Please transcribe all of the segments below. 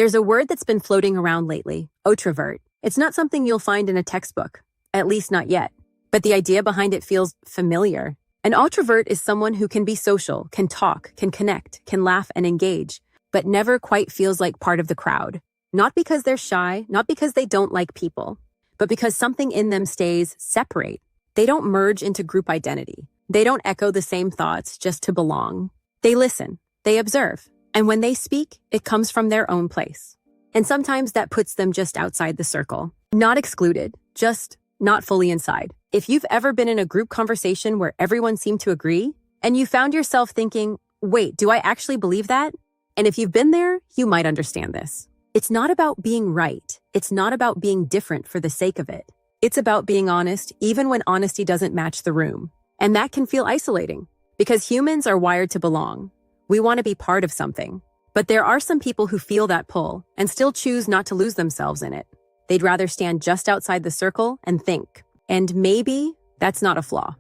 There's a word that's been floating around lately, Otrovert. It's not something you'll find in a textbook, at least not yet. But the idea behind it feels familiar. An Otrovert is someone who can be social, can talk, can connect, can laugh and engage, but never quite feels like part of the crowd. Not because they're shy, not because they don't like people, but because something in them stays separate. They don't merge into group identity. They don't echo the same thoughts just to belong. They listen, they observe, and when they speak, it comes from their own place. And sometimes that puts them just outside the circle. Not excluded, just not fully inside. If you've ever been in a group conversation where everyone seemed to agree, and you found yourself thinking, wait, do I actually believe that? And if you've been there, you might understand this. It's not about being right. It's not about being different for the sake of it. It's about being honest, even when honesty doesn't match the room. And that can feel isolating, because humans are wired to belong. We want to be part of something. But there are some people who feel that pull and still choose not to lose themselves in it. They'd rather stand just outside the circle and think. And maybe that's not a flaw.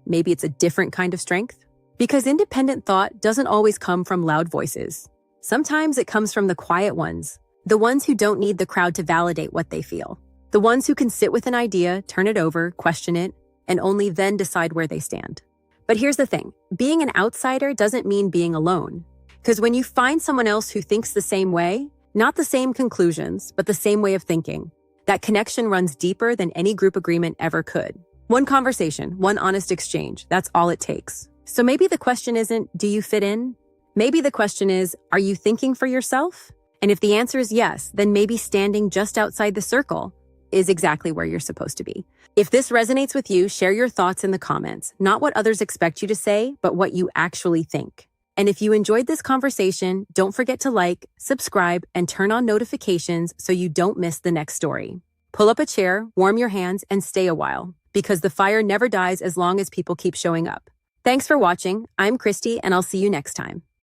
Maybe it's a different kind of strength. Because independent thought doesn't always come from loud voices. Sometimes it comes from the quiet ones, the ones who don't need the crowd to validate what they feel. The ones who can sit with an idea, turn it over, question it, and only then decide where they stand. But here's the thing, being an outsider doesn't mean being alone. Because when you find someone else who thinks the same way, not the same conclusions, but the same way of thinking, that connection runs deeper than any group agreement ever could. One conversation, one honest exchange, that's all it takes. So maybe the question isn't, do you fit in? Maybe the question is, are you thinking for yourself? And if the answer is yes, then maybe standing just outside the circle is exactly where you're supposed to be. If this resonates with you, share your thoughts in the comments, not what others expect you to say, but what you actually think. And if you enjoyed this conversation, don't forget to like, subscribe, and turn on notifications so you don't miss the next story. Pull up a chair, warm your hands, and stay a while, because the fire never dies as long as people keep showing up. Thanks for watching. I'm Christy, and I'll see you next time.